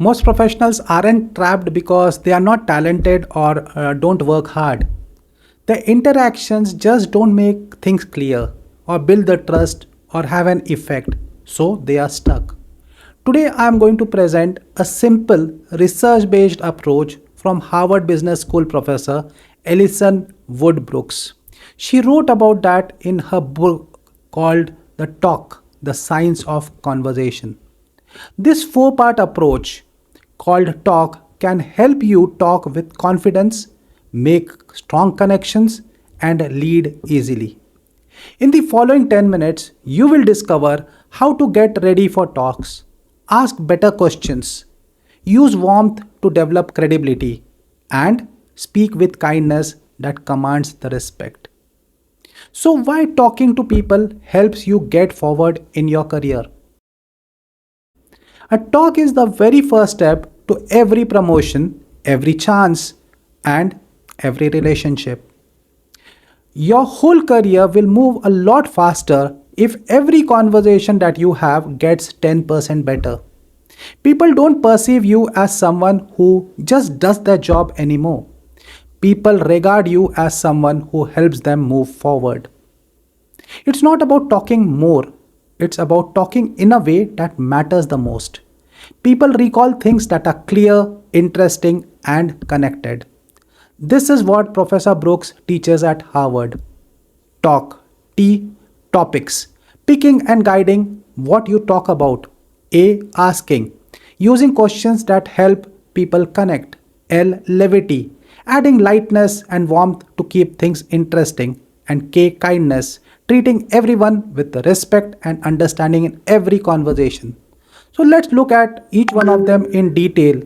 Most professionals aren't trapped because they are not talented or don't work hard. The interactions just don't make things clear or build the trust or have an effect, so they are stuck. Today I am going to present a simple research based approach from Harvard Business School professor Alison Wood Brooks. She wrote about that in her book called The Talk, The Science of Conversation. This four-part approach called Talk can help you talk with confidence, make strong connections, and lead easily. In the following 10 minutes, you will discover how to get ready for talks, ask better questions, use warmth to develop credibility, and speak with kindness that commands the respect. So, why talking to people helps you get forward in your career? A talk is the very first step to every promotion, every chance, and every relationship. Your whole career will move a lot faster if every conversation that you have gets 10% better. People don't perceive you as someone who just does their job anymore. People regard you as someone who helps them move forward. It's not about talking more, it's about talking in a way that matters the most. People recall things that are clear, interesting, and connected. This is what Professor Brooks teaches at Harvard. Talk. T. Topics. Picking and guiding what you talk about. A. Asking. Using questions that help people connect. L. Levity. Adding lightness and warmth to keep things interesting. And K. Kindness. Treating everyone with respect and understanding in every conversation. So let's look at each one of them in detail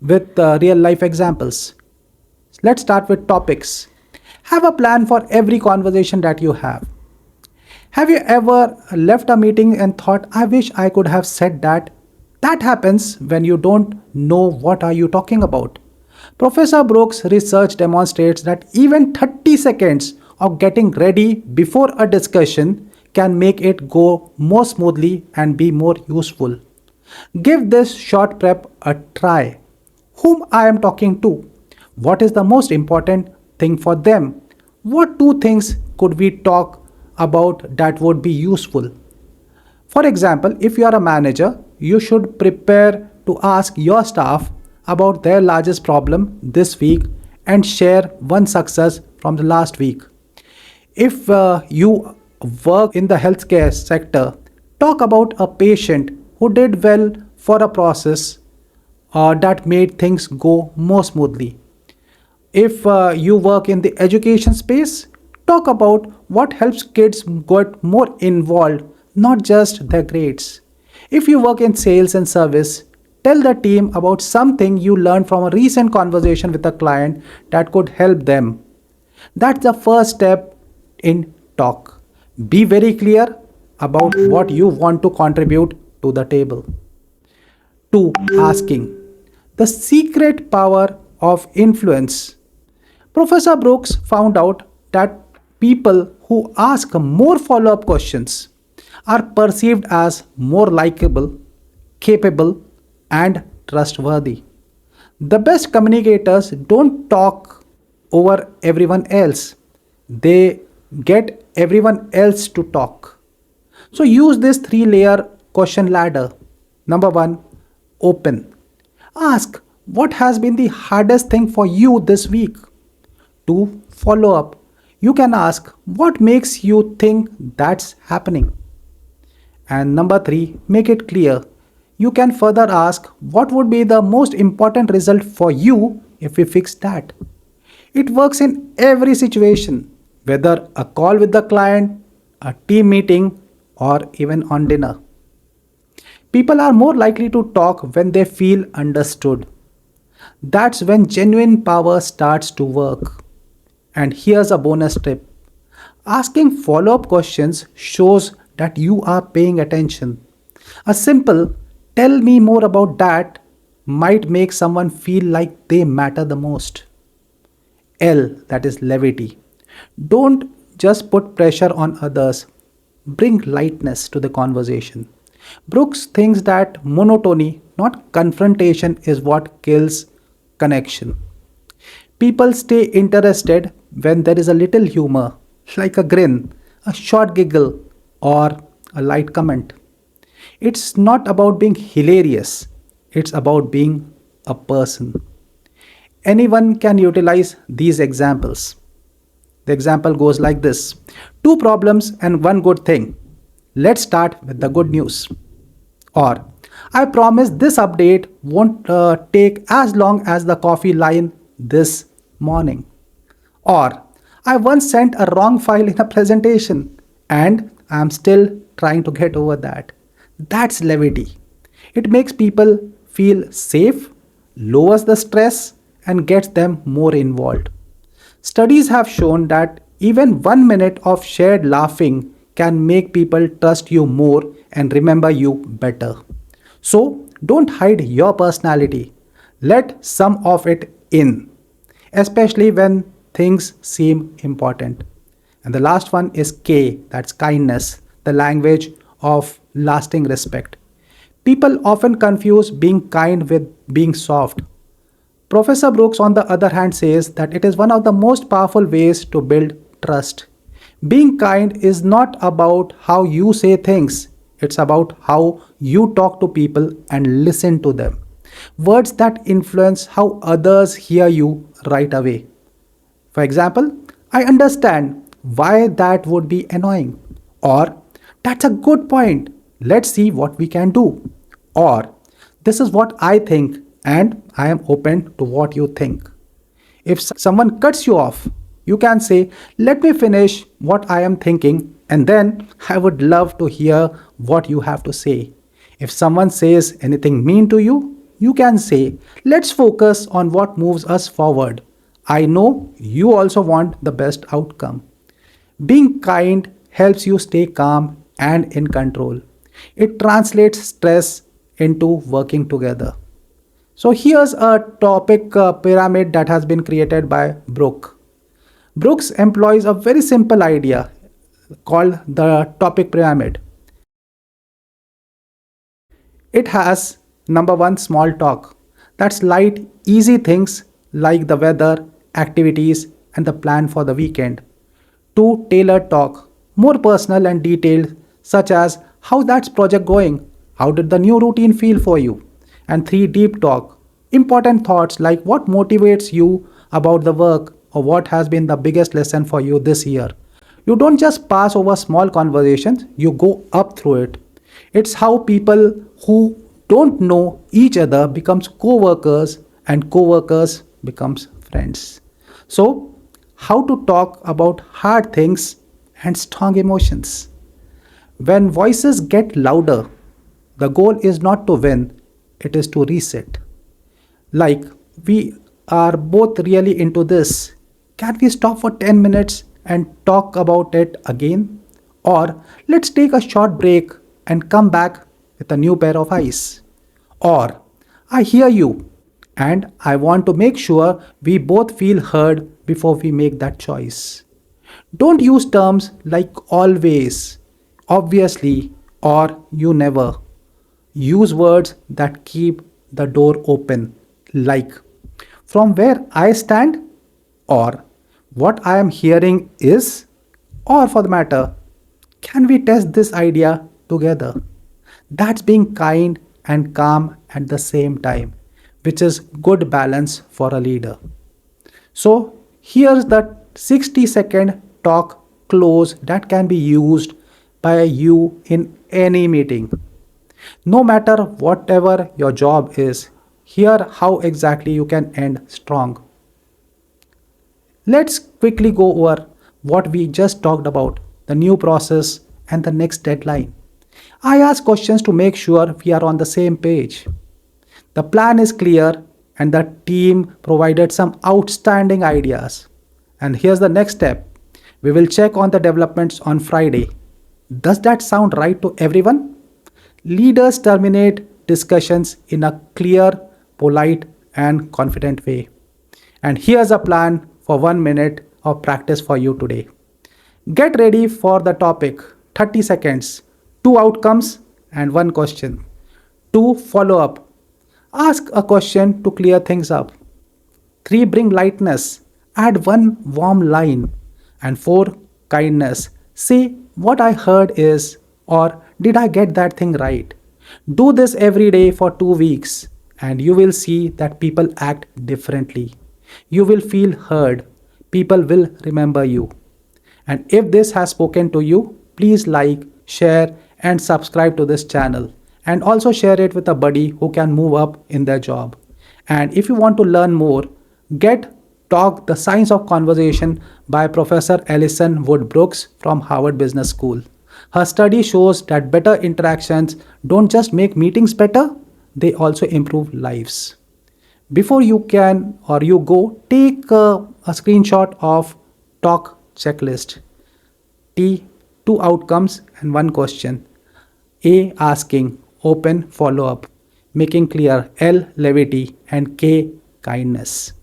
with real life examples. Let's start with topics. Have a plan for every conversation that you have. Have you ever left a meeting and thought, I wish I could have said that? That happens when you don't know what are you talking about. Professor Brooks' research demonstrates that even 30 seconds of getting ready before a discussion can make it go more smoothly and be more useful. Give this short prep a try. Whom I am talking to? What is the most important thing for them? What two things could we talk about that would be useful? For example, if you are a manager, you should prepare to ask your staff about their largest problem this week and share one success from the last week. If you work in the healthcare sector, talk about a patient who did well for a process that made things go more smoothly. If you work in the education space, talk about what helps kids get more involved, not just their grades. If you work in sales and service, tell the team about something you learned from a recent conversation with a client that could help them. That's the first step in talk. Be very clear about what you want to contribute to the table. 2. Asking. The secret power of influence. Professor Brooks found out that people who ask more follow-up questions are perceived as more likable, capable, and trustworthy. The best communicators don't talk over everyone else. They get everyone else to talk. So use this three-layer question ladder. Number 1, open. Ask what has been the hardest thing for you this week. 2. Follow up. You can ask what makes you think that's happening. And number 3, make it clear. You can further ask what would be the most important result for you if we fix that. It works in every situation, whether a call with the client, a team meeting, or even on dinner. People are more likely to talk when they feel understood. That's when genuine power starts to work. And here's a bonus tip. Asking follow-up questions shows that you are paying attention. A simple, tell me more about that, might make someone feel like they matter the most. L, that is levity. Don't just put pressure on others. Bring lightness to the conversation. Brooks thinks that monotony not confrontation, is what kills connection. People stay interested when there is a little humor, like a grin, a short giggle, or a light comment. It's not about being hilarious, it's about being a person. Anyone can utilize these examples. The example goes like this: two problems and one good thing. Let's start with the good news. Or, I promise this update won't take as long as the coffee line this morning. Or, I once sent a wrong file in a presentation and I'm still trying to get over that. That's levity. It makes people feel safe, lowers the stress, and gets them more involved. Studies have shown that even 1 minute of shared laughing can make people trust you more and remember you better. So don't hide your personality. Let some of it in, especially when things seem important. And the last one is K, that's kindness, the language of lasting respect. People often confuse being kind with being soft. Professor Brooks, on the other hand, says that it is one of the most powerful ways to build trust. Being kind is not about how you say things, it's about how you talk to people and listen to them. Words that influence how others hear you right away. For example, I understand why that would be annoying. Or, that's a good point. Let's see what we can do. Or, this is what I think and I am open to what you think. If someone cuts you off, you can say, let me finish what I am thinking and then I would love to hear what you have to say. If someone says anything mean to you, you can say, let's focus on what moves us forward. I know you also want the best outcome. Being kind helps you stay calm and in control. It translates stress into working together. So here's a topic pyramid that has been created by Brooks. Brooks employs a very simple idea called the topic pyramid. It has number one, small talk. That's light, easy things like the weather, activities, and the plan for the weekend. Two, tailored talk, more personal and detailed, such as how that's project going, how did the new routine feel for you. And three, deep talk, important thoughts like what motivates you about the work or what has been the biggest lesson for you this year. You don't just pass over small conversations, you go up through it. It's how people who don't know each other becomes co-workers and co-workers becomes friends. So, how to talk about hard things and strong emotions. When voices get louder, the goal is not to win, it is to reset. Like, we are both really into this. Can we stop for 10 minutes and talk about it again? Or let's take a short break and come back with a new pair of eyes. Or I hear you and I want to make sure we both feel heard before we make that choice. Don't use terms like always, obviously, or you never. Use words that keep the door open, like from where I stand, or what I am hearing is, or for the matter, can we test this idea together? That's being kind and calm at the same time, which is good balance for a leader. So here's the 60-second talk close that can be used by you in any meeting. No matter whatever your job is, here how exactly you can end strong. Let's quickly go over what we just talked about, the new process and the next deadline. I ask questions to make sure we are on the same page. The plan is clear and the team provided some outstanding ideas. And here's the next step. We will check on the developments on Friday. Does that sound right to everyone? Leaders terminate discussions in a clear, polite, and confident way. And here's a plan for 1 minute of practice for you today. Get ready for the topic, 30 seconds, 2 outcomes and 1 question. 2 follow up, Ask a question to clear things up. 3. Bring lightness. Add one warm line. And 4. Kindness. Say what I heard is, or did I get that thing right? Do this every day for 2 weeks and you will see that people act differently. You will feel heard. People will remember you. And if this has spoken to you, please like, share, and subscribe to this channel. And also share it with a buddy who can move up in their job. And if you want to learn more, get Talk The Science of Conversation by Professor Alison Wood Brooks from Harvard Business School. Her study shows that better interactions don't just make meetings better, they also improve lives. Before you can or you go, take a screenshot of talk checklist. T, 2 outcomes and 1 question. A, asking, open follow up, making clear. L, levity, and K, kindness.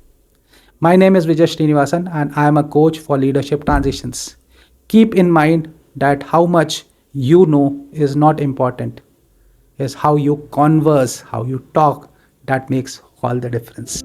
My name is Vijay Srinivasan and I am a coach for leadership transitions. Keep in mind that how much you know is not important. It's how you converse, how you talk that makes all the difference.